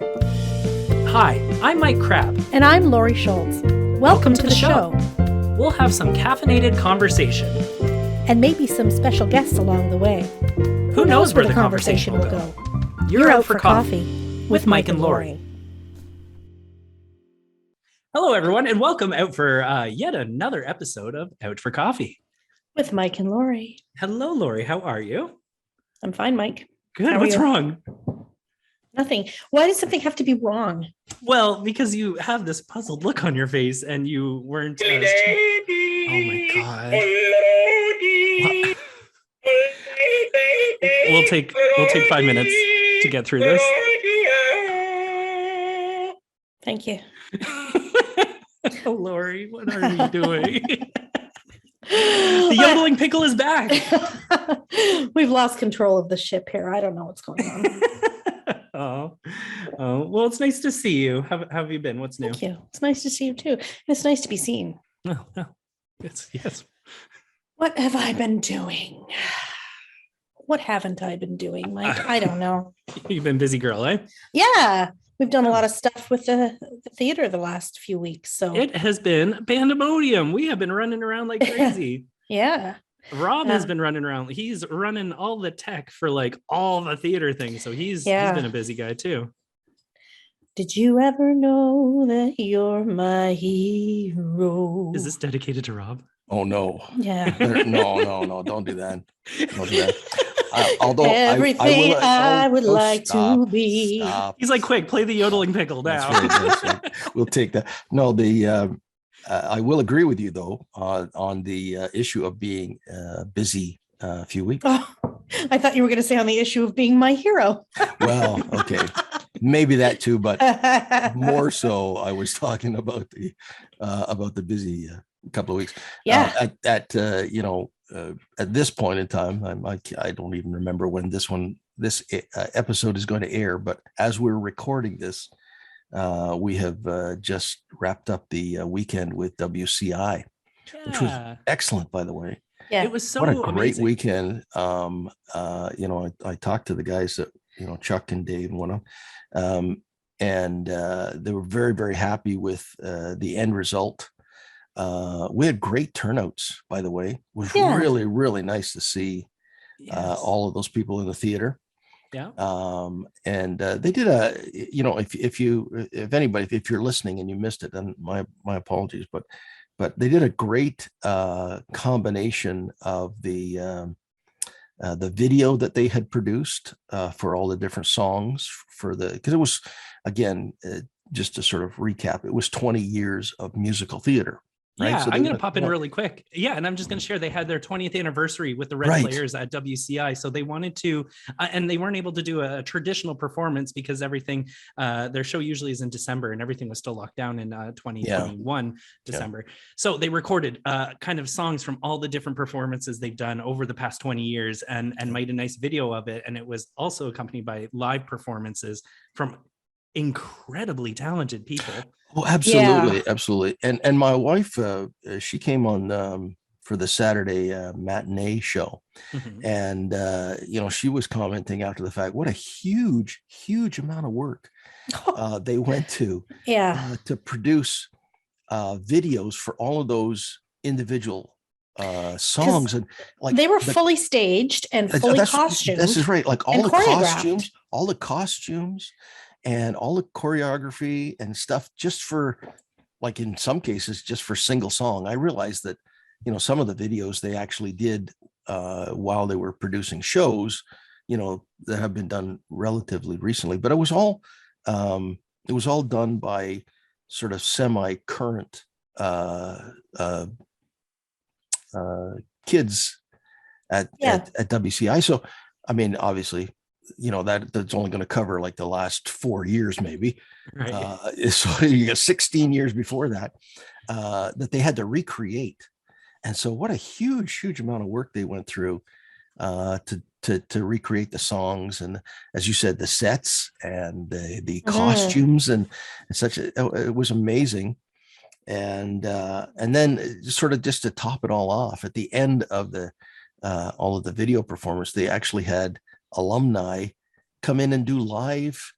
Hi, I'm Mike Crabb. And I'm Laurie Schultz. Welcome to the show. We'll have some caffeinated conversation. And maybe some special guests along the way. Who knows where the conversation will go? You're out for coffee with Mike and Laurie. Hello, everyone, and welcome out for yet another episode of Out for Coffee. With Mike and Laurie. Hello, Laurie. How are you? I'm fine, Mike. Good. What's wrong? Nothing. Why does something have to be wrong? Well, because you have this puzzled look on your face and you weren't... oh, my God. We'll take 5 minutes to get through this. Thank you. Oh, Laurie, what are you doing? The yodeling pickle is back. We've lost control of the ship here. I don't know what's going on. Oh, well, it's nice to see you. How have you been? What's new? Thank you. It's nice to see you too. And it's nice to be seen. Oh, no. Yes. What have I been doing? What haven't I been doing, Mike? I don't know. You've been busy girl, eh? Yeah. We've done a lot of stuff with the theater the last few weeks. So it has been pandemonium. We have been running around like crazy. Yeah. Rob has been running around. He's running all the tech for like all the theater things. So he's been a busy guy too. Did you ever know that you're my hero? Is this dedicated to Rob? Oh, no. Yeah. No. Don't do that. Don't do that. Although everything I would like to be. Stop. He's like, quick, play the yodeling pickle now. That's right. We'll take that. No, I will agree with you though on the issue of being busy a few weeks. Oh, I thought you were going to say on the issue of being my hero. Well, okay, maybe that too, but more so, I was talking about the busy couple of weeks. Yeah. At this point in time, I don't even remember when this episode is going to air, but as we're recording this, we have just wrapped up the weekend with WCI, which was excellent, by the way. Yeah, it was so what a great amazing. weekend. I talked to the guys that Chuck and Dave and one of them, and they were very, very happy with the end result. We had great turnouts, by the way. It was really, really nice to see all of those people in the theater. Yeah. And they did if you're listening and you missed it, then my apologies, but they did a great combination of the video that they had produced for all the different songs because it was, again, just to sort of recap, it was 20 years of musical theater. Right? Yeah, So I'm going to pop in really quick. Yeah, and I'm just going to share they had their 20th anniversary with the Red Players at WCI. So they wanted to, and they weren't able to do a traditional performance because everything, their show usually is in December and everything was still locked down in 2021 December. So they recorded kind of songs from all the different performances they've done over the past 20 years and made a nice video of it. And it was also accompanied by live performances from incredibly talented people. Oh, absolutely. And my wife, she came on for the Saturday matinee show, and she was commenting after the fact, what a huge amount of work they went to produce videos for all of those individual songs, and like they were fully staged and fully costumed. This is right, like all the costumes. And all the choreography and stuff just for, like in some cases, just for single song. I realized that, some of the videos they actually did while they were producing shows, that have been done relatively recently, but it was all done by sort of semi-current kids at WCI. So, I mean, obviously, that's only going to cover like the last 4 years, maybe. Right. So you got 16 years before that they had to recreate. And so what a huge amount of work they went through to recreate the songs. And as you said, the sets and the costumes and such. It was amazing. And then sort of just to top it all off, at the end of all of the video performance, they actually had alumni come in and do live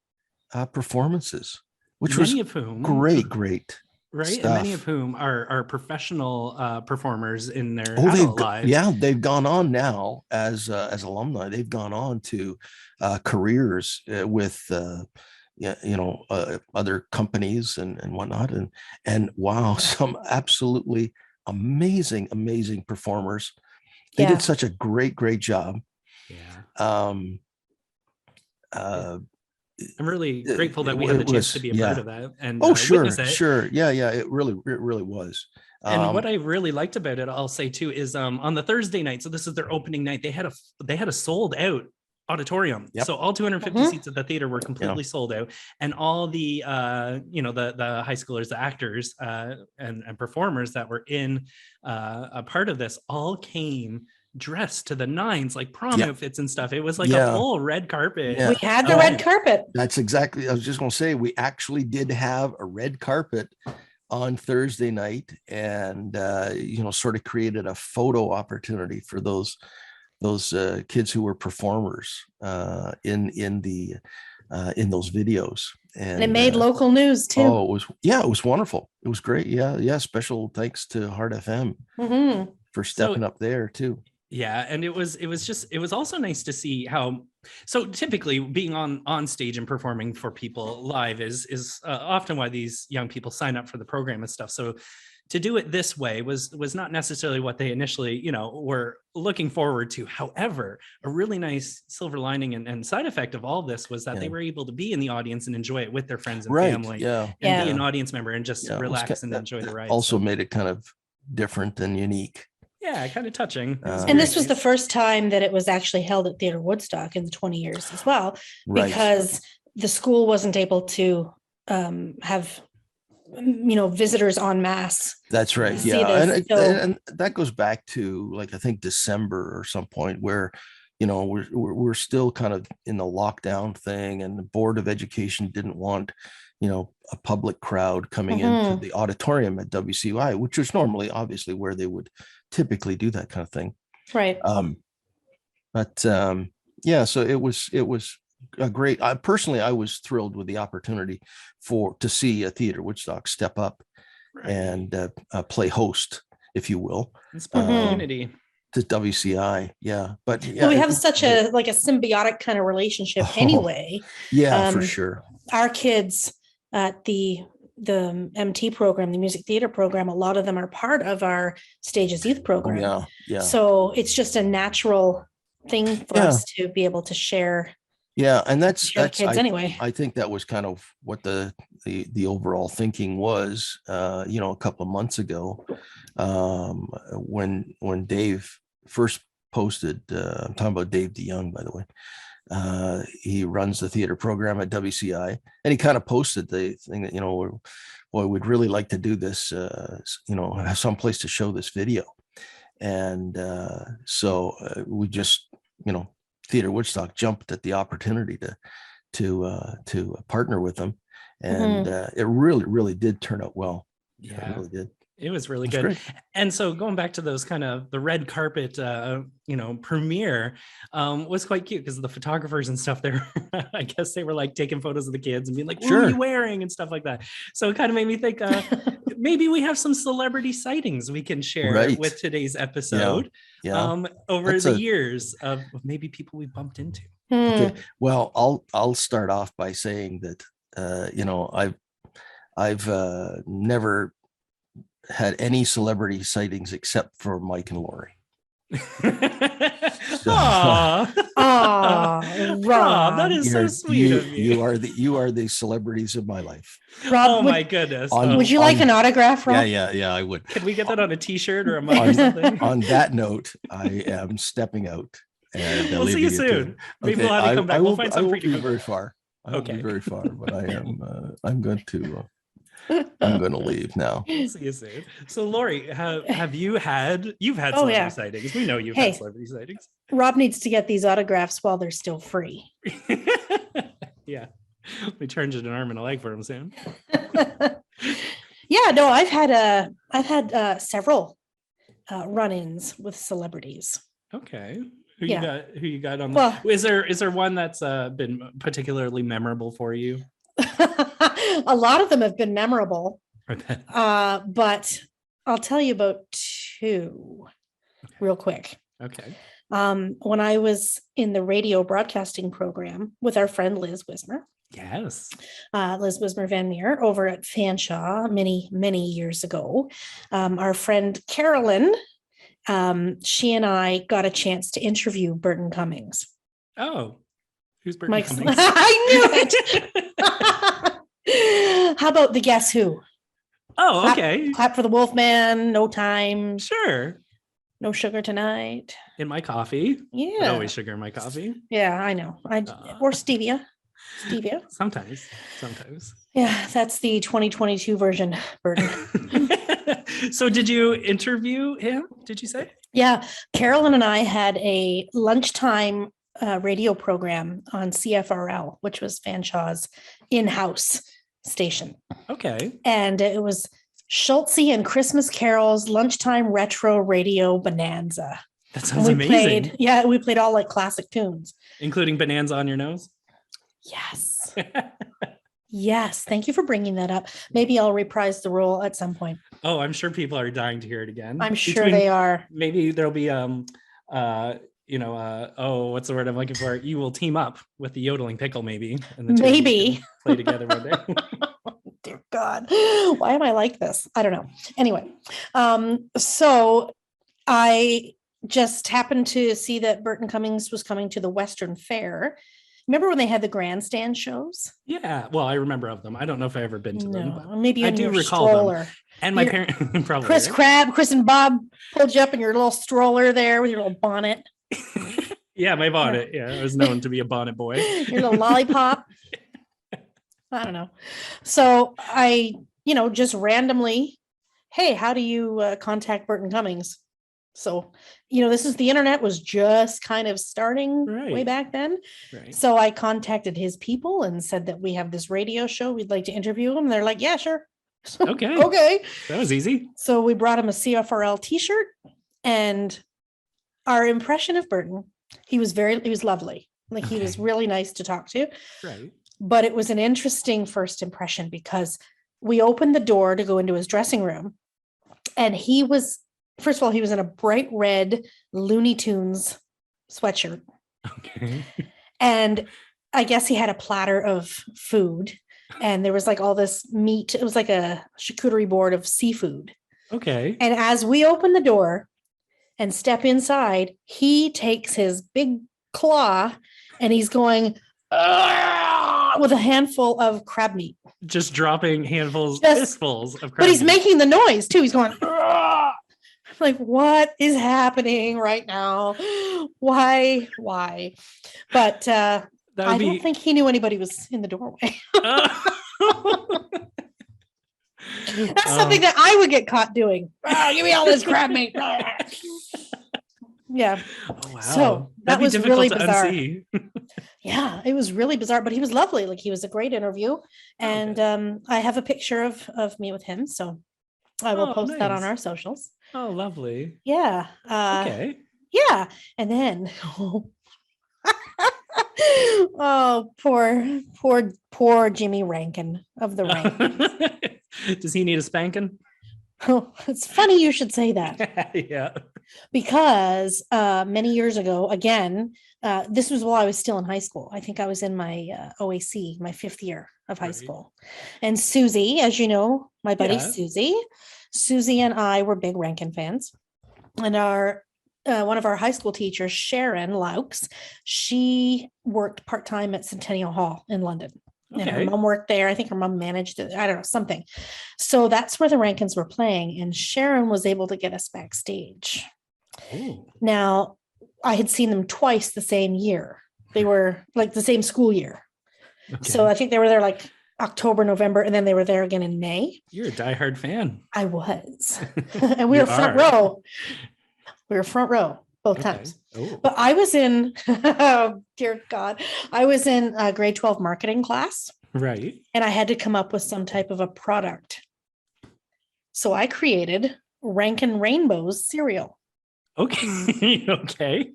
performances, which many was of whom great right, stuff. and many of whom are professional performers in their Oh, adult lives. Yeah, they've gone on now as alumni. They've gone on to careers with other companies and whatnot, and wow, some absolutely amazing performers. They did such a great job. Yeah. I'm really grateful that we had the chance to be a part of that and witness it. Sure. Yeah. It really was. And what I really liked about it, I'll say too, is on the Thursday night. So this is their opening night. They had a sold out auditorium. Yep. So all 250 seats at the theater were completely sold out, and all the the high schoolers, the actors and performers that were in a part of this all came dressed to the nines, like prom outfits and stuff. It was like a full red carpet. We had the red carpet. That's exactly, I was just going to say, we actually did have a red carpet on Thursday night, and sort of created a photo opportunity for those kids who were performers in those videos, and it made local news too. Oh, it was wonderful. It was great. Yeah. Special thanks to Heart FM for stepping up there too. Yeah, and it was also nice to see how, so typically being on stage and performing for people live is often why these young people sign up for the program and stuff. So to do it this way was not necessarily what they initially were looking forward to. However, a really nice silver lining and side effect of all this was that they were able to be in the audience and enjoy it with their friends and family, and be an audience member and just relax and enjoy the ride. Also made it kind of different and unique. Yeah, kind of touching. And this was the first time that it was actually held at Theater Woodstock in the 20 years as well, because the school wasn't able to have visitors en masse. That's right. Yeah, and that goes back to, like, I think December or some point where we're still kind of in the lockdown thing, and the Board of Education didn't want a public crowd coming into the auditorium at WCUI, which was normally obviously where they would typically do that kind of thing. Right. So it was a great, I was thrilled with the opportunity to see a Theater Woodstock step up and play host, if you will, community to WCI. But we have such a symbiotic kind of relationship anyway. For sure. Our kids at the MT program, the music theater program, a lot of them are part of our Stages Youth program. So it's just a natural thing for us to be able to share. And that's kids anyway. I think that was kind of what the overall thinking was. A couple of months ago, when Dave first posted, I'm talking about Dave DeYoung, by the way. He runs the theater program at WCI, and he kind of posted the thing that, we'd really like to do this, have some place to show this video. And so we just, Theater Woodstock jumped at the opportunity to partner with them. And it really did turn out well. Yeah, it really did. It was really good. Great. And so going back to those kind of the red carpet, premiere was quite cute, because the photographers and stuff there, I guess they were like taking photos of the kids and being like, what are you wearing and stuff like that. So it kind of made me think maybe we have some celebrity sightings we can share with today's episode over the years of maybe people we bumped into. Okay. Well, I'll start off by saying that, I've never had any celebrity sightings except for Mike and Laurie. Rob, that is so sweet of you. You are the celebrities of my life. Rob, my goodness. Would you like an autograph, Rob? Yeah, I would. Can we get that on a t-shirt or a mug or something? On that note, I am stepping out. And we'll see you soon. Maybe we'll have to come back. We'll find some free very far. I won't be very far, but I'm going to leave now. See you soon. So, Laurie, you've had celebrity sightings. We know you've had celebrity sightings. Rob needs to get these autographs while they're still free. Yeah, we turned an arm and a leg for him soon. I've had several run-ins with celebrities. Okay. Who you got on? Well, is there one that's been particularly memorable for you? A lot of them have been memorable. But I'll tell you about two real quick. Okay. When I was in the radio broadcasting program with our friend Liz Wismer. Yes. Liz Wismer Van Meer over at Fanshawe many years ago. Our friend Carolyn, she and I got a chance to interview Burton Cummings. Oh, who's Burton Cummings? I knew it. How about the Guess Who? Oh, okay. Clap for the Wolfman, No Time. Sure. No Sugar Tonight. In my coffee. Yeah. But always sugar in my coffee. Yeah, I know. Or stevia. Sometimes. Yeah, that's the 2022 version, Burton. So did you interview him, did you say? Yeah, Carolyn and I had a lunchtime radio program on CFRL, which was Fanshawe's in-house station. Okay. And it was Schultze and Christmas Carols lunchtime retro radio bonanza. That sounds amazing. We played all like classic tunes. Including Bonanza on Your Nose? Yes. Yes. Thank you for bringing that up. Maybe I'll reprise the role at some point. Oh, I'm sure people are dying to hear it again. I'm sure they are. Maybe there'll be what's the word I'm looking for? You will team up with the yodeling pickle, maybe. And the two maybe play together one day. Dear God, why am I like this? I don't know. Anyway, so I just happened to see that Burton Cummings was coming to the Western Fair. Remember when they had the grandstand shows? Yeah, well, I remember of them. I don't know if I ever been to them. But maybe I do recall stroller. Them. And my parents probably. Chris and Bob pulled you up in your little stroller there with your little bonnet. Yeah, my bonnet. Yeah, I was known to be a bonnet boy. Your little lollipop. I don't know. So I, just randomly, hey, how do you contact Burton Cummings? So, the internet was just kind of starting way back then. Right. So I contacted his people and said that we have this radio show. We'd like to interview him. They're like, yeah, sure. Okay. Okay. That was easy. So we brought him a CFRL t-shirt, and our impression of Burton, he was lovely. Like he was really nice to talk to. Right. But it was an interesting first impression because we opened the door to go into his dressing room, and first of all, he was in a bright red Looney Tunes sweatshirt. Okay. And I guess he had a platter of food, and there was like all this meat. It was like a charcuterie board of seafood. Okay. And as we open the door and step inside, he takes his big claw and he's going with a handful of crab meat. Just dropping fistfuls of crab But he's meat. making the noise too. He's going, like, what is happening right now? Why? But I don't think he knew anybody was in the doorway. That's something that I would get caught doing. Give me all this crab meat. Yeah. Oh, wow. So that was really bizarre. Unsee. Yeah, it was really bizarre, but he was lovely. Like he was a great interview. And I have a picture of me with him. So I will post that on our socials. Oh, lovely. Yeah. Okay. Yeah. And then poor Jimmy Rankin of the Rankins. Does he need a spanking? Oh, it's funny you should say that. Yeah. Because many years ago, again, this was while I was still in high school. I think I was in my OAC, my 5th year of high school. And Susie, as you know, my buddy Susie and I were big Rankin fans. And our one of our high school teachers, Sharon Laux, she worked part-time at Centennial Hall in London. And her mom worked there. I think her mom managed it. I don't know, something. So that's where the Rankins were playing. And Sharon was able to get us backstage. Ooh. Now, I had seen them twice the same year. They were like the same school year. Okay. So I think they were there like October, November, and then they were there again in May. You're a diehard fan. I was. And we were front row. We were front row both times. Ooh. But I was in, oh, dear God, I was in a grade 12 marketing class. Right. And I had to come up with some type of a product. So I created Rankin Rainbows cereal. Okay. Okay.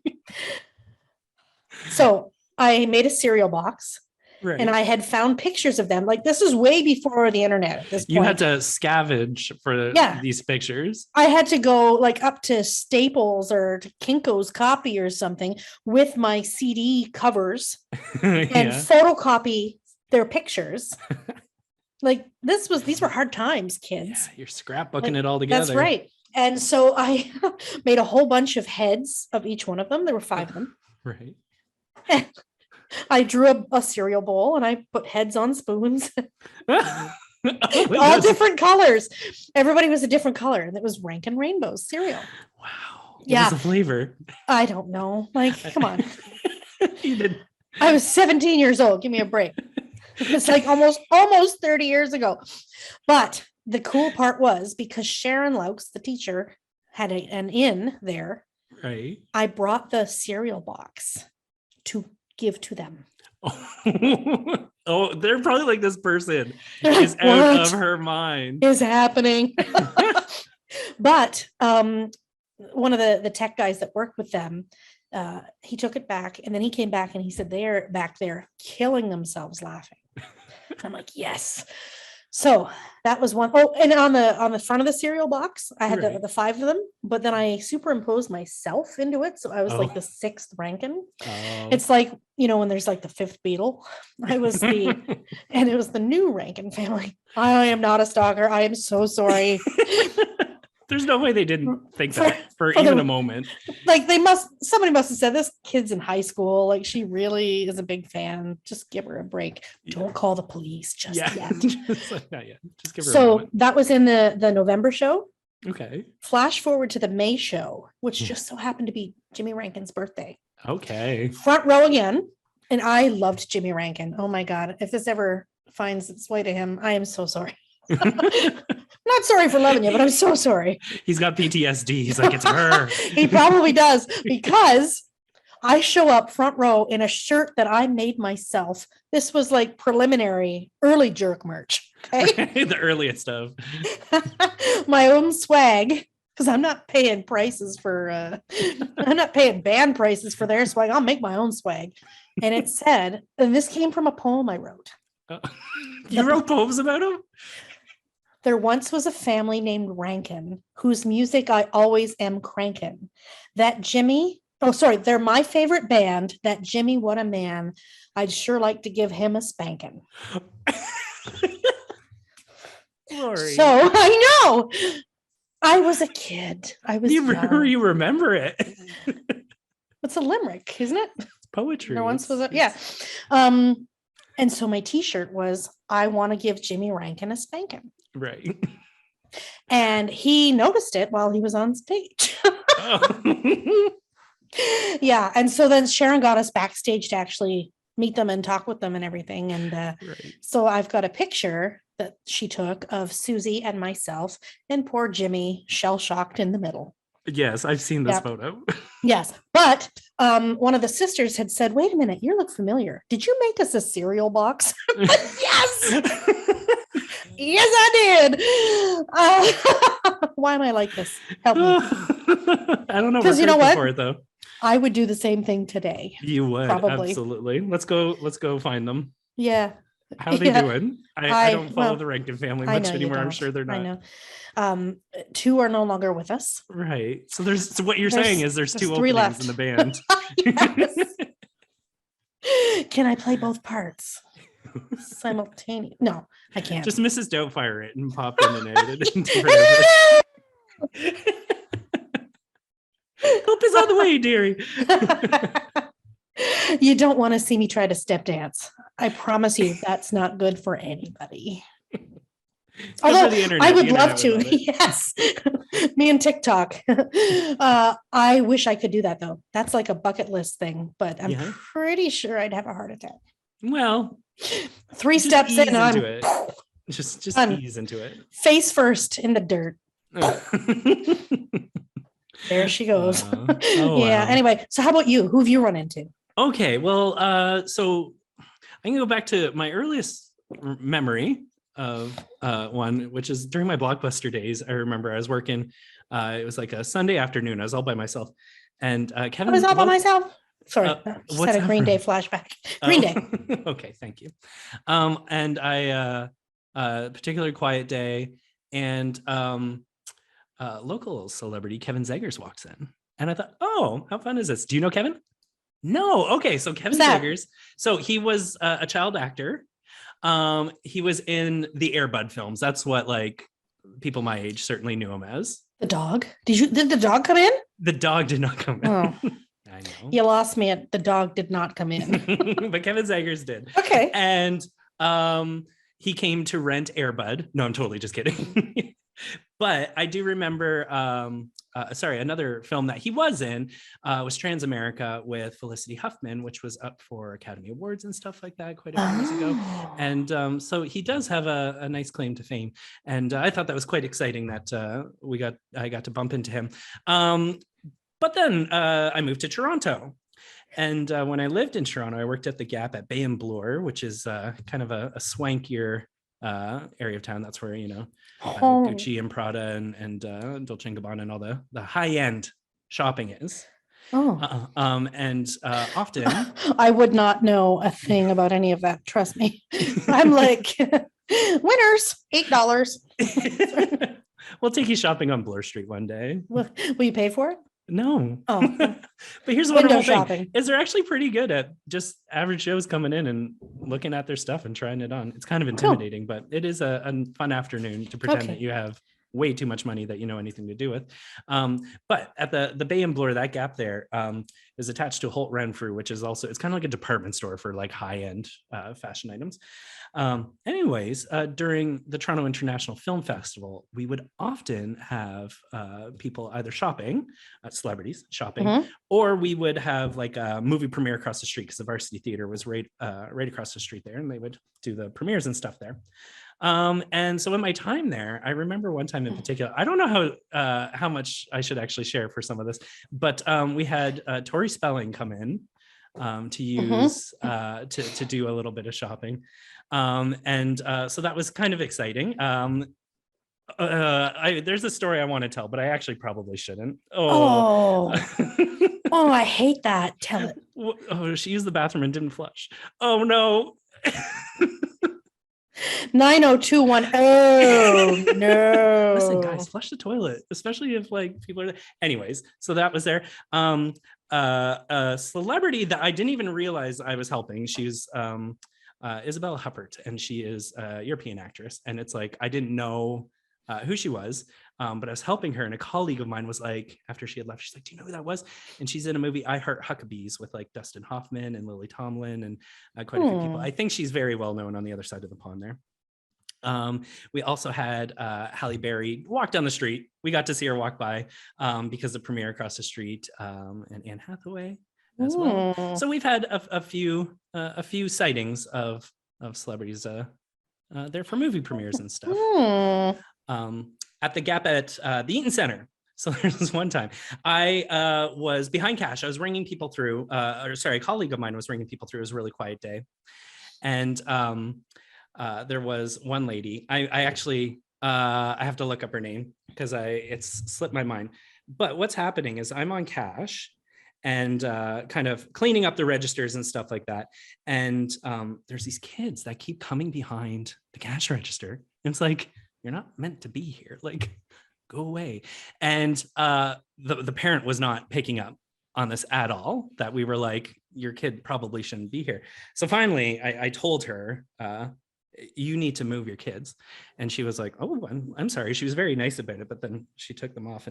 So I made a cereal box Right. And I had found pictures of them. Like, this is way before the internet at this point. You had to scavenge for these pictures. I had to go like up to Staples or to Kinko's Copy or something with my CD covers and photocopy their pictures. Like, these were hard times, kids. Yeah, you're scrapbooking it all together. That's right. And so I made a whole bunch of heads of each one of them. There were 5 of them. Right. And I drew a cereal bowl and I put heads on spoons. All different colors. Everybody was a different color. And it was Rankin Rainbow's cereal. Wow. What was the flavor? I don't know. Like, come on. You did. I was 17 years old. Give me a break. It's like almost 30 years ago. But the cool part was, because Sharon Laux, the teacher, had an inn there. Right. I brought the cereal box to give to them. Oh, they're probably like, this person is out of her mind. Is happening. But one of the tech guys that worked with them, he took it back, and then he came back and he said they're back there killing themselves laughing. I'm like, yes. So that was one. Oh, and on the front of the cereal box, I had the 5 of them, but then I superimposed myself into it. So I was like the 6th Rankin. It's like, when there's like the 5th Beatle, I was and it was the new Rankin family. I am not a stalker. I am so sorry. There's no way they didn't think that for even a moment. Like, somebody must have said, this kid's in high school. Like, she really is a big fan. Just give her a break. Don't call the police just yet. Not yet. Just give her a moment. That was in the November show. Okay. Flash forward to the May show, which just so happened to be Jimmy Rankin's birthday. Okay. Front row again. And I loved Jimmy Rankin. Oh my God. If this ever finds its way to him, I am so sorry. Not sorry for loving you, but I'm so sorry. He's got PTSD. He's like, it's her. He probably does, because I show up front row in a shirt that I made myself. This was like preliminary early jerk merch. Okay? The earliest of my own swag, because I'm not paying prices for I'm not paying band prices for their swag. I'll make my own swag. And it said, and this came from a poem I wrote. You wrote poems about him? There once was a family named Rankin, whose music I always am crankin'. They're my favorite band. That Jimmy, what a man. I'd sure like to give him a spanking. Laurie. So I know. I was a kid. I was you remember it. It's a limerick, isn't it? It's poetry. There once was and so my t-shirt was, I want to give Jimmy Rankin a spanking. Right. And he noticed it while he was on stage. Oh. Yeah. And so then Sharon got us backstage to actually meet them and talk with them and everything. And so I've got a picture that she took of Susie and myself and poor Jimmy shell-shocked in the middle. Yes, I've seen this photo. Yes. But one of the sisters had said, wait a minute, you look familiar. Did you make us a cereal box? Yes. Yes, I did. Why am I like this? Help me. I don't know. Because you know what? For it, though. I would do the same thing today. You would. Probably. Absolutely. Let's go find them. Yeah. How are they doing? I don't follow the Rankin family much anymore. I'm sure they're not. I know. 2 are no longer with us. Right. So what you're saying is there's 2 openings left in the band. Can I play both parts simultaneously? No, I can't. Just Mrs. Doubtfire it and pop in and edit it. Help is on the way, dearie. You don't want to see me try to step dance. I promise you that's not good for anybody. Although I would love to. Yes. Me and TikTok. I wish I could do that though. That's like a bucket list thing, but I'm pretty sure I'd have a heart attack. Well, 3 steps in, I'm it. Just ease into it. Face first in the dirt. There she goes. Yeah. Wow. Anyway, so how about you? Who have you run into? Okay. Well, so I can go back to my earliest memory of one, which is during my Blockbuster days. I remember I was working. It was like a Sunday afternoon. I was all by myself, and Kevin. I was all by myself. Sorry, just had a Green Day flashback. Green Day. Okay, thank you. And I particularly quiet day, and local celebrity Kevin Zegers walks in, and I thought, oh, how fun is this? Do you know Kevin? No. Okay, so Kevin Zegers. So he was a child actor. He was in the Air Bud films. That's what like people my age certainly knew him as. The dog. Did the dog come in? The dog did not come in. Oh. I know. You lost me at the dog did not come in. But Kevin Zegers did. Okay. And he came to rent Air Bud. No, I'm totally just kidding. But I do remember, another film that he was in was Transamerica with Felicity Huffman, which was up for Academy Awards and stuff like that quite a few years ago. And so he does have a nice claim to fame. And I thought that was quite exciting that I got to bump into him. But then I moved to Toronto. And when I lived in Toronto, I worked at the Gap at Bay and Bloor, which is kind of a swankier area of town. That's where, Gucci and Prada and Dolce & Gabbana and all the high-end shopping is. And often I would not know a thing about any of that. Trust me. I'm like, winners, $8. We'll take you shopping on Bloor Street one day. Will you pay for it? No. Oh. But here's the wonderful thing is they're actually pretty good at just average Joes coming in and looking at their stuff and trying it on. It's kind of intimidating, but it is a fun afternoon to pretend that you have way too much money that you know anything to do with. But at the Bay and Bloor, that Gap there is attached to Holt Renfrew, which is also, it's kind of like a department store for like high-end fashion items. Anyways, during the Toronto International Film Festival, we would often have people either shopping, celebrities shopping, or we would have like a movie premiere across the street because the Varsity Theater was right across the street there, and they would do the premieres and stuff there. And so in my time there, I remember one time in particular, I don't know how much I should actually share for some of this, but we had Tori Spelling come in to use to do a little bit of shopping. And so that was kind of exciting. There's a story I want to tell, but I actually probably shouldn't. Oh, I hate that. Tell it. Oh, she used the bathroom and didn't flush. Oh no. 90210. Oh no. Listen, guys, flush the toilet, especially if like people are there. Anyways, so that was there. A celebrity that I didn't even realize I was helping. She's Isabella Huppert, and she is a European actress. And it's like I didn't know who she was, but I was helping her, and a colleague of mine was like, after she had left, she's like, "Do you know who that was?" And she's in a movie, I Heart Huckabees, with like Dustin Hoffman and Lily Tomlin and quite a few people. I think she's very well known on the other side of the pond there. We also had Halle Berry walk down the street. We got to see her walk by because the premiere across the street, and Anne Hathaway as well. So we've had a few sightings of celebrities there for movie premieres and stuff. At the Gap at the Eaton Center. So there was one time I was behind cash. I was ringing people through, a colleague of mine was ringing people through. It was a really quiet day. And there was one lady. I actually, I have to look up her name because it's slipped my mind. But what's happening is I'm on cash and kind of cleaning up the registers and stuff like that. And there's these kids that keep coming behind the cash register. And it's like, you're not meant to be here. Like, go away. And the parent was not picking up on this at all, that we were like, your kid probably shouldn't be here. So finally, I told her, you need to move your kids. And she was like, oh, I'm sorry. She was very nice about it, but then she took them off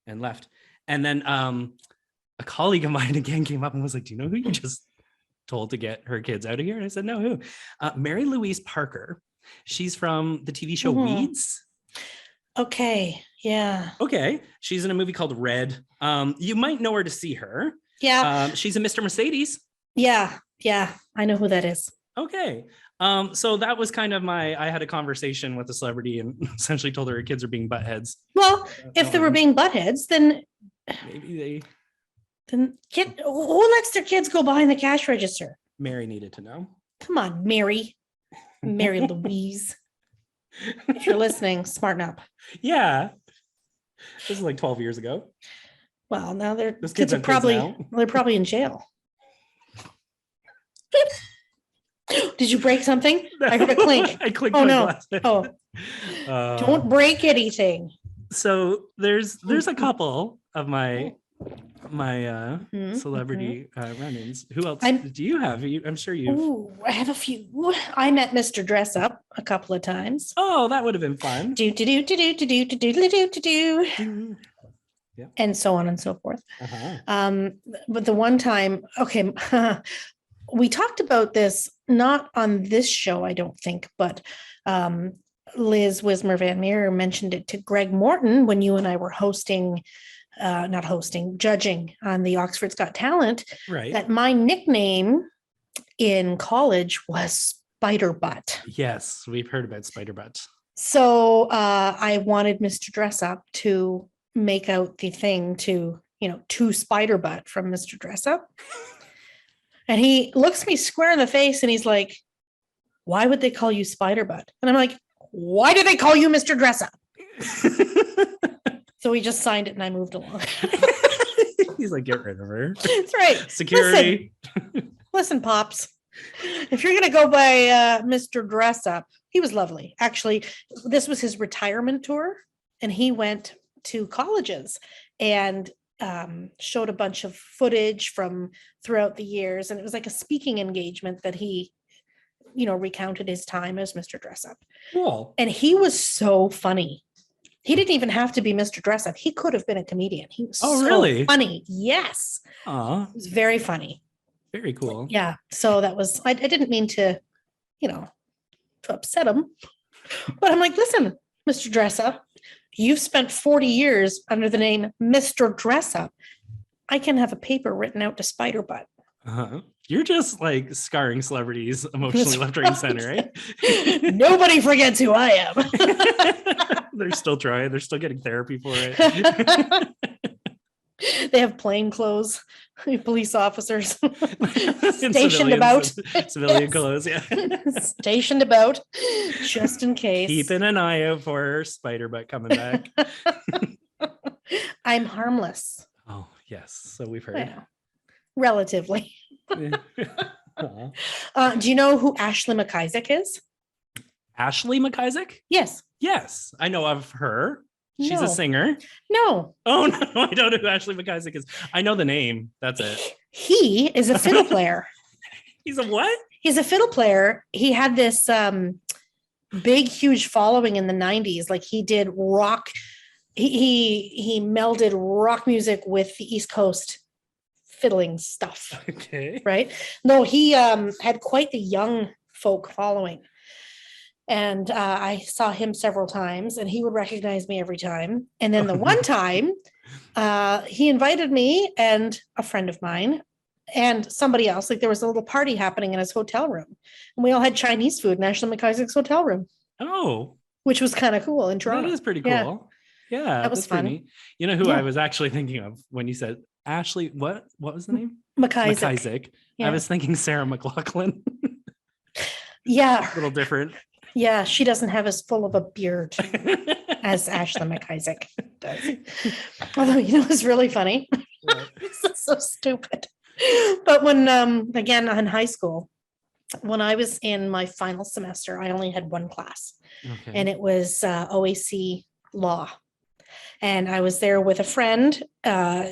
and left. And then a colleague of mine again came up and was like, do you know who you just told to get her kids out of here? And I said, no, who? Mary Louise Parker. She's from the TV show Weeds. Okay. Yeah. Okay. She's in a movie called Red. You might know her to see her. Yeah. She's a Mr. Mercedes. Yeah. Yeah. I know who that is. Okay. So that was kind of I had a conversation with a celebrity and essentially told her kids are being buttheads. Well, if they were being buttheads, then maybe who lets their kids go behind the cash register? Mary needed to know. Come on, Mary Louise. If you're listening, smarten up. Yeah. This is like 12 years ago. Well, now their kids are probably in jail. Did you break something? No, I heard a clink. I clinked my glass. Oh, don't break anything. So there's a couple of my celebrity run-ins. Who else do you have? I'm sure you. I have a few. I met Mr. Dress Up a couple of times. Oh, that would have been fun. Yeah. And so on and so forth. But the one time, okay, we talked about this not on this show, I don't think, but Liz Wismer Van Meer mentioned it to Greg Morton when you and I were judging on the Oxford's Got Talent, right? That my nickname in college was Spider Butt. Yes, we've heard about Spider Butt. So I wanted Mr. Dress Up to make out the thing to Spider Butt from Mr. Dress Up. And he looks me square in the face and he's like, why would they call you Spider Butt? And I'm like, why do they call you Mr. Dress Up? So we just signed it and I moved along. He's like, get rid of her. That's right. Security. Listen, Pops, if you're going to go by Mr. Dress Up, he was lovely. Actually, this was his retirement tour and he went to colleges and showed a bunch of footage from throughout the years. And it was like a speaking engagement that he, recounted his time as Mr. Dress Up. Cool. And he was so funny. He didn't even have to be Mr. Dress Up. He could have been a comedian. He was really funny. Yes. It was very funny. Very cool. Yeah. So that was, I didn't mean to, to upset him, but I'm like, listen, Mr. Dress Up, you've spent 40 years under the name Mr. Dress Up. I can have a paper written out to Spider Butt. You're just like scarring celebrities emotionally left, right, and center, right? Nobody forgets who I am. They're still trying. They're still getting therapy for it. They have plain clothes, police officers stationed about. Civilian clothes, yeah. Stationed about, just in case. Keeping an eye out for Spider Butt coming back. I'm harmless. Oh, yes. So we've heard. Yeah. Relatively. Do you know who Ashley McIsaac is? Ashley McIsaac? Yes. Yes. I know of her. She's a singer. No. Oh, no. I don't know who Ashley McIsaac is. I know the name. That's it. He is a fiddle player. He's a what? He's a fiddle player. He had this big, huge following in the 90s. Like he did rock. He melded rock music with the East Coast fiddling stuff. Okay. Right? No, he had quite the young folk following. And I saw him several times and he would recognize me every time. And then the one time he invited me and a friend of mine and somebody else, like there was a little party happening in his hotel room and we all had Chinese food in Ashley McIsaac's hotel room. Oh, which was kind of cool in Toronto. That is pretty cool. Yeah, that was fun. You know who I was actually thinking of when you said Ashley, what was the name? McIsaac. Yeah. I was thinking Sarah McLachlan. Yeah. A little different. Yeah, she doesn't have as full of a beard as Ashley McIsaac does. Although, it's really funny. It's so stupid. But when, again, in high school, when I was in my final semester, I only had one class. Okay. And it was OAC law. And I was there with a friend.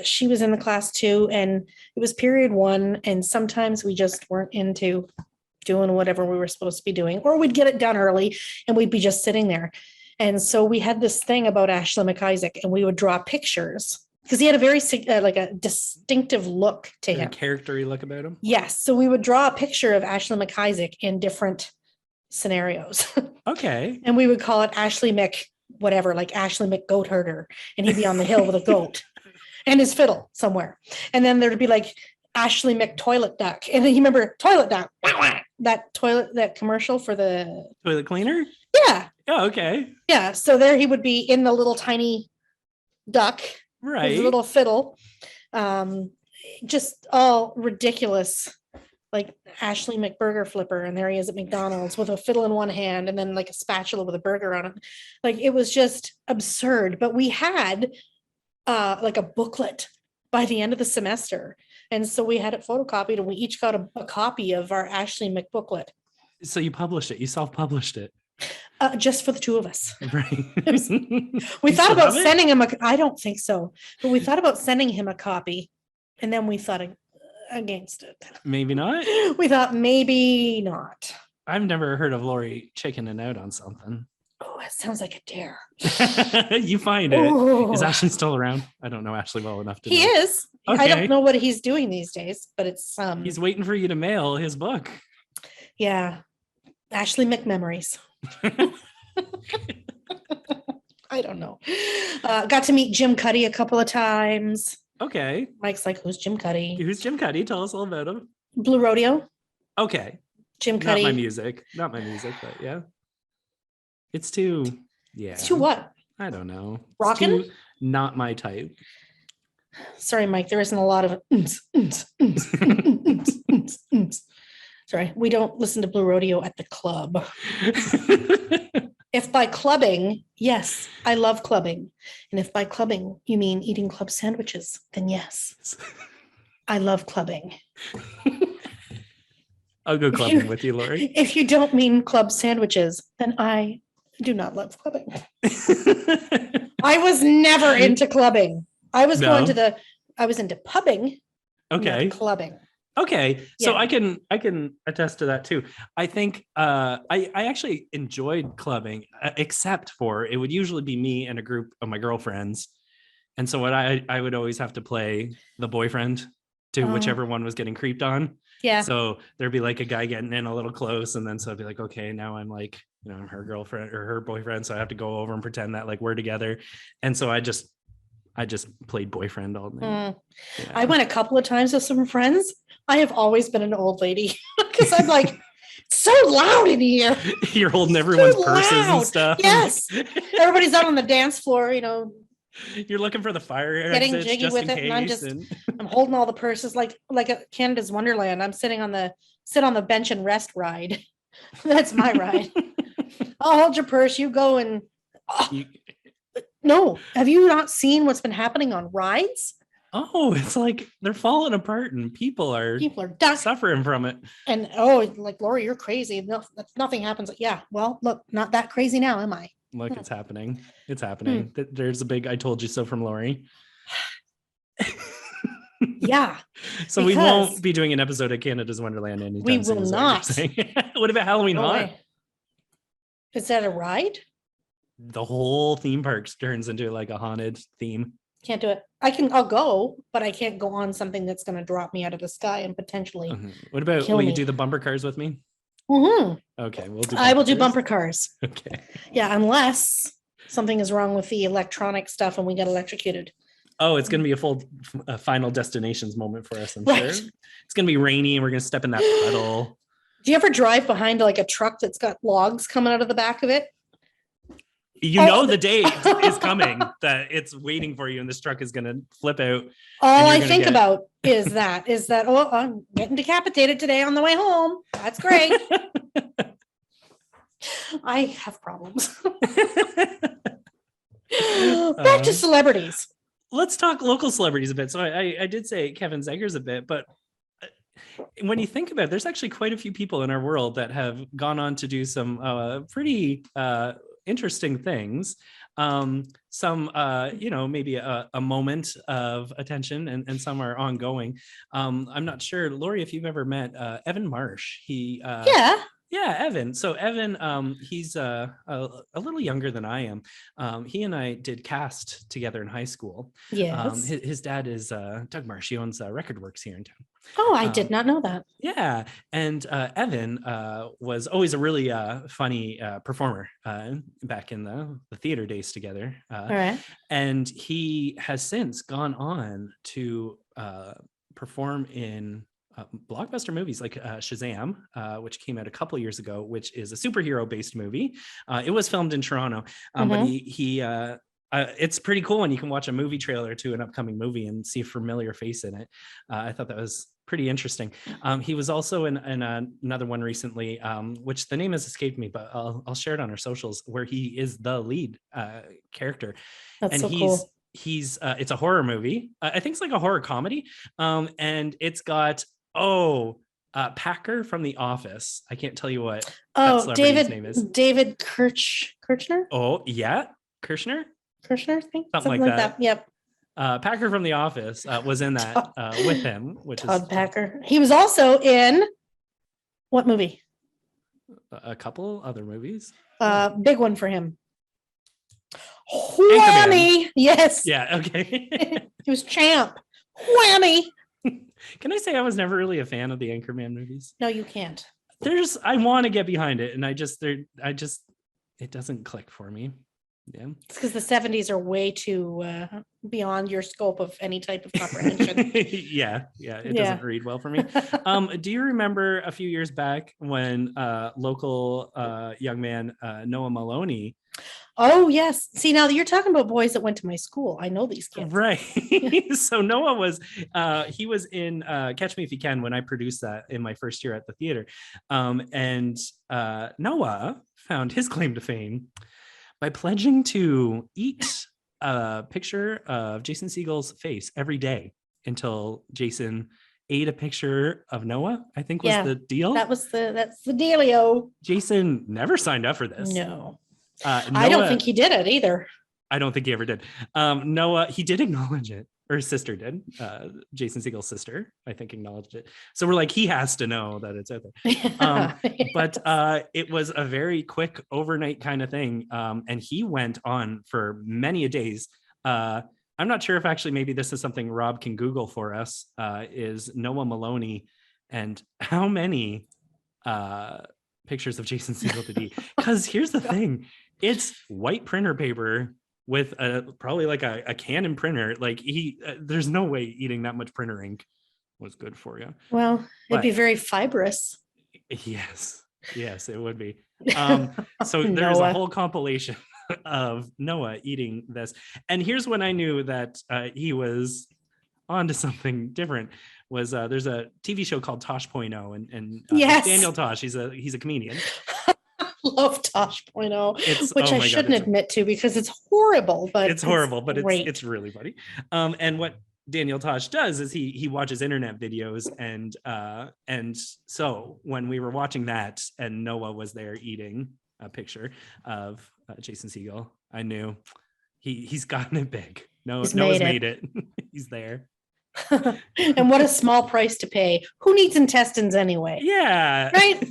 She was in the class too. And it was period one. And sometimes we just weren't into doing whatever we were supposed to be doing, or we'd get it done early and we'd be just sitting there. And so we had this thing about Ashley McIsaac and we would draw pictures because he had a very like a distinctive look to him. A character-y look about him. Yes. So we would draw a picture of Ashley McIsaac in different scenarios. Okay. And we would call it Ashley Mc whatever, like Ashley McGoat Herder. And he'd be on the hill with a goat and his fiddle somewhere. And then there'd be like Ashley McToilet Duck. And then you remember Toilet Duck, that commercial for the toilet cleaner? Yeah. Oh, okay. Yeah. So there he would be in the little tiny duck, right? With a little fiddle. Just all ridiculous, like Ashley McBurger Flipper. And there he is at McDonald's with a fiddle in one hand and then like a spatula with a burger on it. Like it was just absurd. But we had like a booklet by the end of the semester And so we had it photocopied and we each got a copy of our Ashley McBooklet. So you published it. You self-published it. Just for the two of us. Right. We thought about sending him I don't think so, but we thought about sending him a copy and then we thought against it. Maybe not. We thought maybe not. I've never heard of Laurie chickening out on something. Oh, it sounds like a dare. You find it. Ooh. Is Ashley still around? I don't know Ashley well enough to know. He is. Okay. I don't know what he's doing these days, but it's he's waiting for you to mail his book. Yeah. Ashley McMemories. I don't know. Got to meet Jim Cuddy a couple of times. Okay. Mike's like, who's Jim Cuddy? Who's Jim Cuddy? Tell us all about him. Blue Rodeo. Okay. Jim Cuddy. Not my music, but yeah. It's too, yeah. It's too what? I don't know. Rockin'? Not my type. Sorry, Mike. There isn't a lot of Sorry, we don't listen to Blue Rodeo at the club. If by clubbing, yes, I love clubbing. And if by clubbing you mean eating club sandwiches, then yes, I love clubbing. I'll go clubbing with you, Laurie. If you don't mean club sandwiches, then I do not love clubbing. I was never into clubbing. I was into pubbing. Okay. Not clubbing. Okay. So yeah. I can attest to that too. I think I actually enjoyed clubbing, except for it would usually be me and a group of my girlfriends. And so what I would always have to play the boyfriend to whichever one was getting creeped on. Yeah. So there'd be like a guy getting in a little close, and then so I'd be like, okay, now I'm like, I'm her girlfriend or her boyfriend, so I have to go over and pretend that like we're together. And so I just played boyfriend all night. Yeah. I went a couple of times with some friends. I have always been an old lady because I'm like, so loud in here. You're holding everyone's purses and stuff. Yes. Everybody's out on the dance floor, You're looking for the fire getting jiggy with it, and I'm holding all the purses like a Canada's Wonderland. I'm sit on the bench and rest ride. That's my ride. I'll hold your purse. You go and no. Have you not seen what's been happening on rides? Oh, it's like they're falling apart and people are suffering from it. And like Laurie, you're crazy. No, nothing happens. Yeah. Well, look, not that crazy now, am I? Look, it's happening. It's happening. There's a big I told you so from Laurie. Yeah. So we won't be doing an episode of Canada's Wonderland anytime we will not. What about Halloween Haunt? Is that a ride? The whole theme park turns into like a haunted theme. Can't do it. I'll go, but I can't go on something that's going to drop me out of the sky and potentially. What about will you do the bumper cars with me? Mm-hmm. Okay, I will do bumper cars. Okay. Yeah, unless something is wrong with the electronic stuff and we get electrocuted. Oh, it's going to be a full Final Destinations moment for us, I'm sure. It's going to be rainy and we're going to step in that puddle. Do you ever drive behind like a truck that's got logs coming out of the back of it? The day is coming that it's waiting for you and this truck is going to flip out. All I think about is that, I'm getting decapitated today on the way home. That's great. I have problems. Back to celebrities. Let's talk local celebrities a bit. So I did say Kevin Zegers a bit, but when you think about it, there's actually quite a few people in our world that have gone on to do some pretty interesting things. Some maybe a moment of attention and some are ongoing. I'm not sure, Laurie, if you've ever met Evan Marsh. Yeah, Evan. So Evan, he's a little younger than I am. He and I did cast together in high school. Yes. His dad is Doug Marsh. He owns Record Works here in town. Oh, I did not know that. Yeah. And Evan was always a really funny performer back in the theater days together. All right. And he has since gone on to perform in blockbuster movies like Shazam, which came out a couple years ago, which is a superhero-based movie. It was filmed in Toronto, but he it's pretty cool when you can watch a movie trailer to an upcoming movie and see a familiar face in it. I thought that was pretty interesting. He was also in another one recently, which the name has escaped me, but I'll share it on our socials, where he is the lead character. That's so cool. it's a horror movie. I think it's like a horror comedy. And it's got Packer from The Office. I can't tell you what that celebrity's name is. David Kirchner. Oh yeah, Kirchner, thing? Something like that. Yep. Packer from The Office was in that with him, which Todd is Packer. He was also in what movie? A couple other movies. Big one for him. Whammy. Yes. Yeah. Okay. He was Champ. Whammy. Can I say I was never really a fan of the Anchorman movies? No, you can't. I want to get behind it, and it doesn't click for me. Yeah, it's because the 70s are way too beyond your scope of any type of comprehension. yeah, it doesn't read well for me. Do you remember a few years back when local young man Noah Maloney? Oh yes. See, now that you're talking about boys that went to my school, I know these kids. Right. So Noah was he was in Catch Me If You Can when I produced that in my first year at the theater, and Noah found his claim to fame by pledging to eat a picture of Jason Segel's face every day until Jason ate a picture of Noah, I think was the deal. That's the dealio. Jason never signed up for this. No. Noah, I don't think he did it either. I don't think he ever did. Noah, he did acknowledge it, or his sister did. Jason Segel's sister, I think, acknowledged it. So we're like, he has to know that it's out there. Yes. But it was a very quick overnight kind of thing. And he went on for many days. I'm not sure if actually maybe this is something Rob can Google for us, is Noah Maloney and how many pictures of Jason Segel did he? Because here's the thing. It's white printer paper with probably like a Canon printer. Like there's no way eating that much printer ink was good for you. Well, it'd be very fibrous. Yes, it would be. So there's a whole compilation of Noah eating this. And here's when I knew that he was onto something different. Was there's a TV show called Tosh.0 and yes. Daniel Tosh, he's a comedian. Love Tosh.0, which I shouldn't admit to because it's horrible, but it's it's really funny. And what Daniel Tosh does is he watches internet videos, and so when we were watching that and Noah was there eating a picture of Jason Segel, I knew he's gotten it big. Noah's made it. He's there. And what a small price to pay. Who needs intestines anyway? Yeah. Right.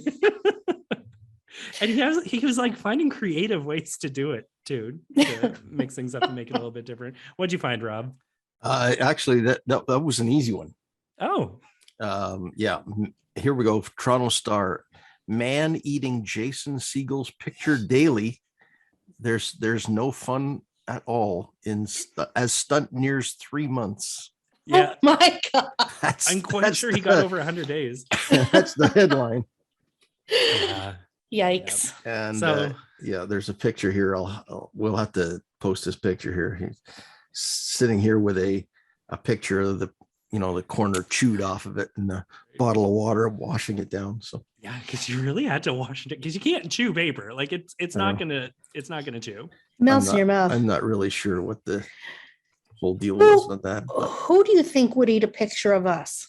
And he was like finding creative ways to do it too, to mix things up and make it a little bit different. What'd you find, Rob? Actually, that was an easy one. Oh. Yeah. Here we go. Toronto Star. Man eating Jason Segel's picture daily. There's no fun at all as stunt nears 3 months. Yeah. Oh my God. I'm quite sure he got over 100 days. That's the headline. Yikes. And so there's a picture here. We'll have to post this picture here. He's sitting here with a picture of the corner chewed off of it and a bottle of water washing it down. So yeah, because you really had to wash it because you can't chew paper. Like it's not gonna chew. Melts in your mouth. I'm not really sure what the whole deal was with that. Who do you think would eat a picture of us?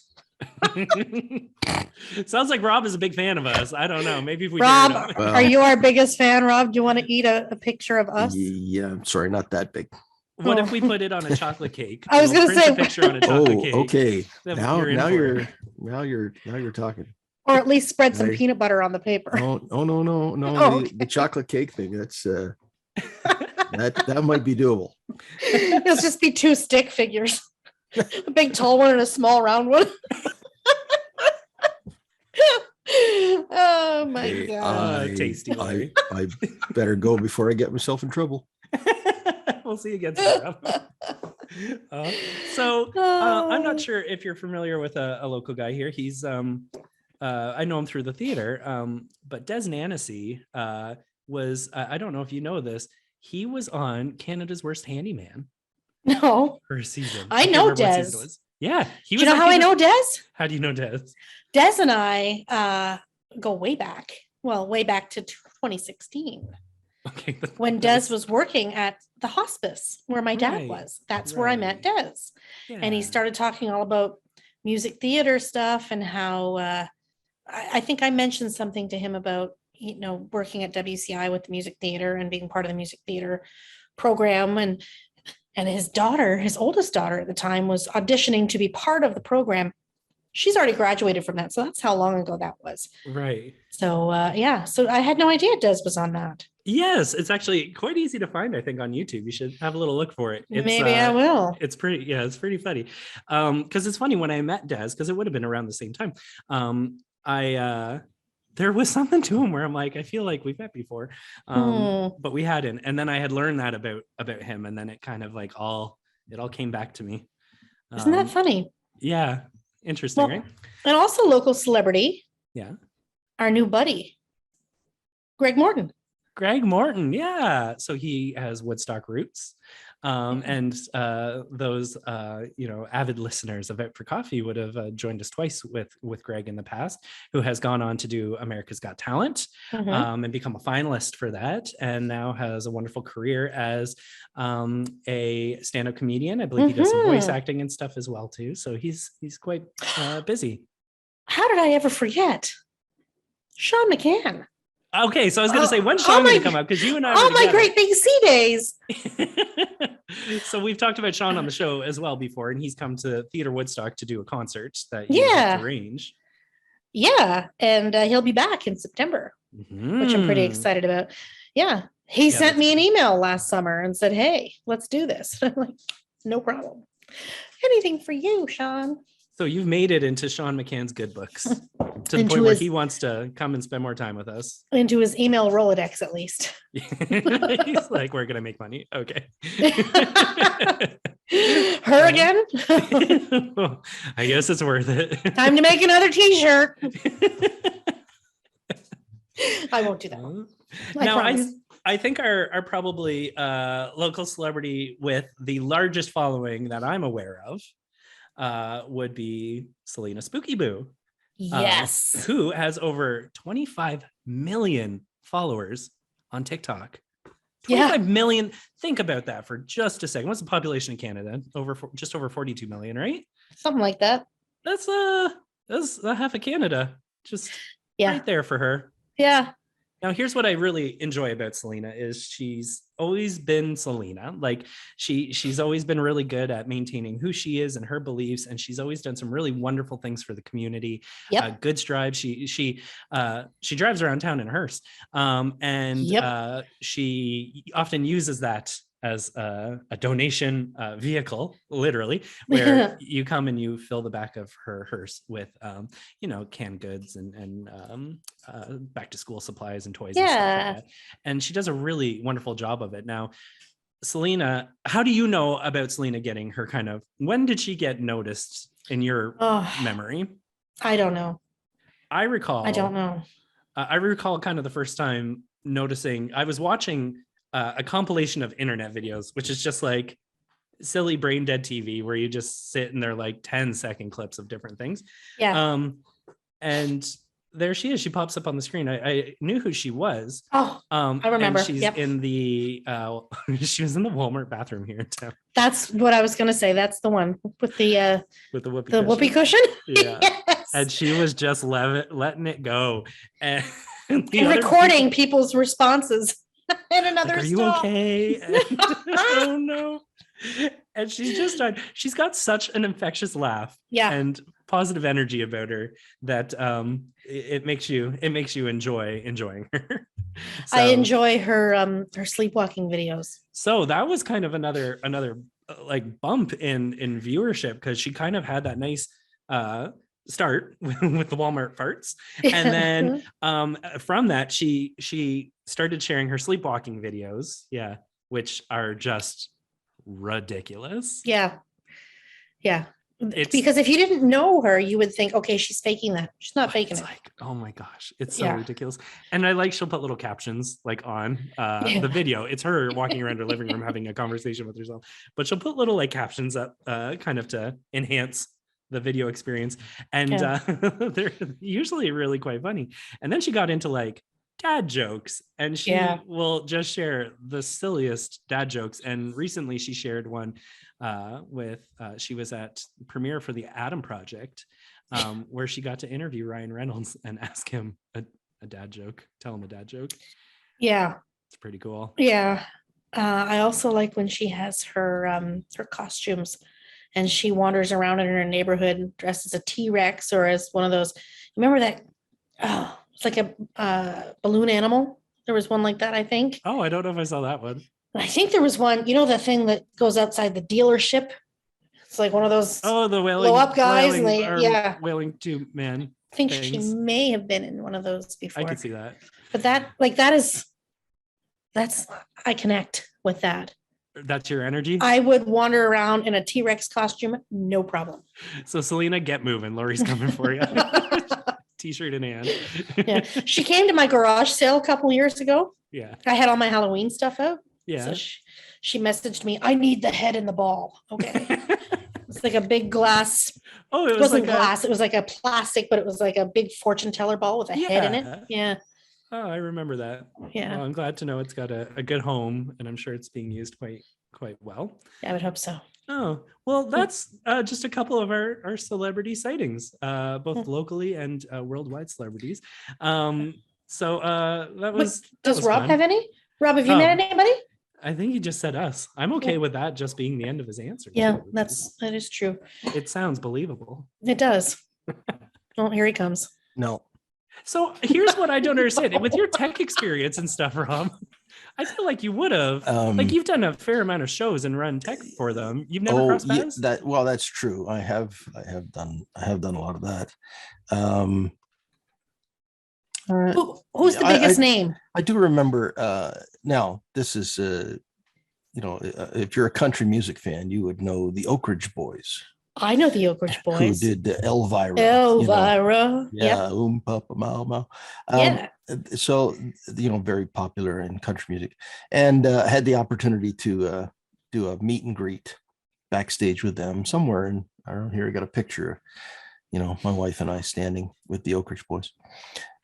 Sounds like Rob is a big fan of us. I don't know. Maybe if we Rob, are you our biggest fan, Rob? Do you want to eat a picture of us? Yeah, I'm sorry, not that big. What if we put it on a chocolate cake? I was going to say a picture on a chocolate cake. Okay. Now you're talking. Or at least spread some peanut butter on the paper. No. Okay. The chocolate cake thing. That's that might be doable. It'll just be 2 stick figures. A big tall one and a small round one. Oh my God. Tasty. I better go before I get myself in trouble. We'll see you again tomorrow. I'm not sure if you're familiar with a local guy here. He's I know him through the theater, but Des Nancy was I don't know if you know this. He was on Canada's Worst Handyman. No. For a season. I know Des. Yeah. Do you know how I know Des? How do you know Des? Des and I go way back. Well, way back to 2016. Okay. When Des was working at the hospice where my dad was. That's where I met Des. Yeah. And he started talking all about music theater stuff and how I think I mentioned something to him about, working at WCI with the music theater and being part of the music theater program. And his daughter, his oldest daughter at the time, was auditioning to be part of the program. She's already graduated from that. So that's how long ago that was. Right. So, So I had no idea Des was on that. Yes, it's actually quite easy to find, I think, on YouTube. You should have a little look for it. Maybe I will. It's it's pretty funny. Because it's funny, when I met Des, because it would have been around the same time, there was something to him where I'm like, I feel like we've met before, but we hadn't. And then I had learned that about him, and then it kind of like it all came back to me. Isn't that funny? Yeah, interesting, right? And also local celebrity. Yeah, our new buddy, Greg Morton. Greg Morton, yeah. So he has Woodstock roots. And those avid listeners of Out for Coffee would have joined us twice with Greg in the past, who has gone on to do America's Got Talent, and become a finalist for that, and now has a wonderful career as a stand-up comedian. I believe he does some voice acting and stuff as well too. So he's quite busy. How did I ever forget Sean McCann? Okay, so I was going to say, when's Sean going to come out? Because you and I all my Great Big Sea days. So we've talked about Sean on the show as well before, and he's come to Theater Woodstock to do a concert that you helped arrange. Yeah, and he'll be back in September, which I'm pretty excited about. Yeah, he sent me an email last summer and said, "Hey, let's do this." I'm like, no problem. Anything for you, Sean. So you've made it into Sean McCann's good books to the point where he wants to come and spend more time with us. Into his email Rolodex, at least. He's like, we're going to make money. Okay. Her again? Well, I guess it's worth it. Time to make another t-shirt. I won't do that. I think our probably local celebrity with the largest following that I'm aware of would be Selena Spooky Boo. Yes. Who has over 25 million followers on TikTok. 25 million. Think about that for just a second. What's the population in Canada? Just over 42 million, right? Something like that. That's half of Canada. Just right there for her. Yeah. Now, here's what I really enjoy about Selena is she's always been Selena. Like she's always been really good at maintaining who she is and her beliefs, and she's always done some really wonderful things for the community. Yep. Good strive. She drives around town in a hearse, and she often uses that as a donation vehicle, literally, where you come and you fill the back of her hearse with canned goods and back to school supplies and toys and stuff like that. And she does a really wonderful job of it. Now, Selena, how do you know about Selena getting her when did she get noticed in your memory? I don't know. I don't know. I recall kind of the first time noticing. I was watching a compilation of internet videos, which is just like silly brain dead TV where you just sit and they're like 10-second clips of different things. Yeah. And there she is. She pops up on the screen. I knew who she was. Oh, I remember. And she's in the she was in the Walmart bathroom here in town. That's what I was going to say. That's the one with the whoopee cushion. Yeah. Yes. And she was just letting it go and recording people's responses. And another like, are you okay? And, oh no. And she's got such an infectious laugh and positive energy about her that it makes you enjoying her. So, I enjoy her sleepwalking videos. So that was kind of another like bump in viewership, because she kind of had that nice start with the Walmart farts, and then from that she started sharing her sleepwalking videos, which are just ridiculous. Yeah because if you didn't know her, you would think, okay, she's faking that. She's not faking it. Like, oh my gosh, it's so ridiculous. And I like, she'll put little captions like on the video. It's her walking around her living room having a conversation with herself, but she'll put little like captions up kind of to enhance the video experience, and they're usually really quite funny. And then she got into like dad jokes, and she will just share the silliest dad jokes. And recently she shared one she was at premiere for the Adam Project, where she got to interview Ryan Reynolds and ask him a dad joke, tell him a dad joke. Yeah. It's pretty cool. Yeah. I also like when she has her costumes and she wanders around in her neighborhood dressed as a T-Rex or as one of those. Remember that? Oh, it's like a balloon animal. There was one like that, I think. Oh, I don't know if I saw that one. I think there was one, the thing that goes outside the dealership. It's like one of those the wailing, blow up guys. Wailing two man. I think she may have been in one of those before. I could see that. But I connect with that. That's your energy? I would wander around in a T-Rex costume, no problem. So Selena, get moving. Laurie's coming for you. T-shirt in hand. Yeah. She came to my garage sale a couple years ago. Yeah. I had all my Halloween stuff out. Yeah. So she messaged me, I need the head and the ball. Okay. It's like a big glass. Oh, it wasn't like glass. It was like a plastic, but it was like a big fortune teller ball with a head in it. Yeah. Oh, I remember that. Yeah. Well, I'm glad to know it's got a good home, and I'm sure it's being used quite well. Yeah, I would hope so. Oh, well, that's just a couple of our celebrity sightings, both locally and worldwide celebrities. So that was. Does Rob have any? Rob, have you met anybody? I think he just said us. I'm okay with that just being the end of his answer. Yeah, that is true. It sounds believable. It does. Oh, here he comes. No. So here's what I don't understand. With your tech experience and stuff, Rob, I feel like you would have. Like you've done a fair amount of shows and run tech for them. You've never crossed paths? Yeah, that's true. I have done a lot of that. Who's the biggest name? I do remember. Now this is if you're a country music fan, you would know the Oak Ridge Boys. I know the Oak Ridge Boys. Who did Elvira? Elvira. Yeah. Papa Mau Mau. So very popular in country music, and had the opportunity to do a meet and greet backstage with them somewhere. And I don't know, here I got a picture of, my wife and I standing with the Oak Ridge Boys.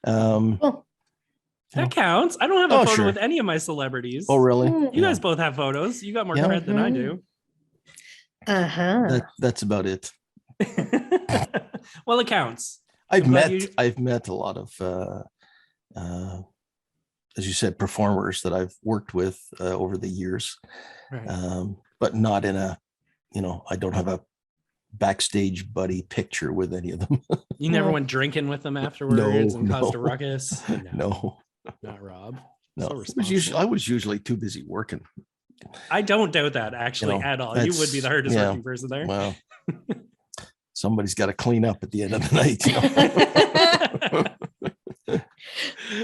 That counts. I don't have a photo with any of my celebrities. Oh, really? You guys both have photos. You got more cred than I do. That's about it. Well, it counts. I've met a lot of as you said, performers that I've worked with over the years, right. But not in a I don't have a backstage buddy picture with any of them. You never went drinking with them afterwards and caused a ruckus? No. Not Rob. No, so I was usually too busy working. I don't doubt that actually at all. You would be the hardest working person there. Well, somebody's got to clean up at the end of the night.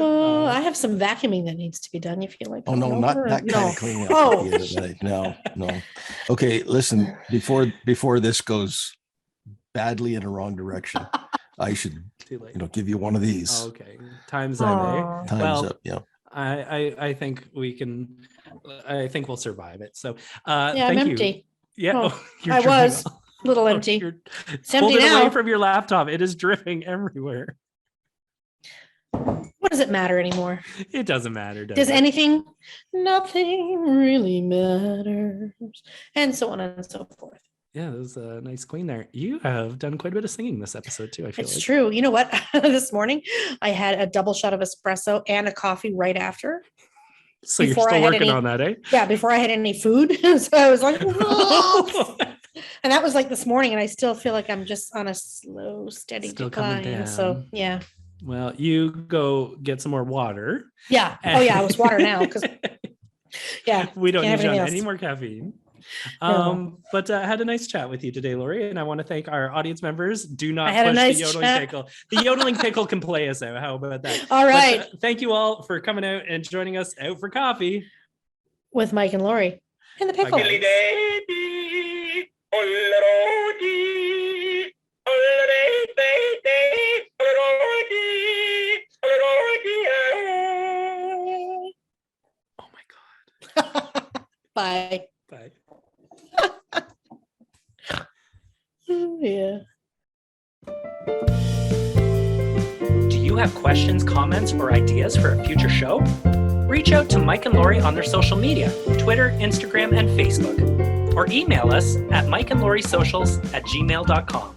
I have some vacuuming that needs to be done. If you like. Oh no, not that kind of cleaning up at the end of the night. No. Okay, listen. Before this goes badly in a wrong direction, I should give you one of these. Okay, time's up. Time's up. Yeah. I think we can. I think we'll survive it. So I'm empty. Yeah, I was a little empty. It's empty now. Away from your laptop. It is dripping everywhere. What does it matter anymore? It doesn't matter. Does anything? Nothing really matters, and so on and so forth. Yeah, that was a nice queen there. You have done quite a bit of singing this episode too. I feel it's true. You know what? This morning I had a double shot of espresso and a coffee right after. So you're still working on that, eh? Yeah, before I had any food. So I was like, and that was like this morning, and I still feel like I'm just on a slow, steady decline. So yeah. Well, you go get some more water. Yeah. Oh yeah, it was water now because we don't need any more caffeine. But I had a nice chat with you today, Laurie, and I want to thank our audience members. Do not push the yodeling pickle. The yodeling pickle can play us out. How about that? All right. But, thank you all for coming out and joining us out for coffee with Mike and Laurie and the pickle. Oh my God. Bye. Bye. Yeah. Do you you have questions, comments, or ideas for a future show? Reach out to Mike and Laurie on their social media, Twitter, Instagram, and Facebook, or email us at mikeandlauriesocials@gmail.com.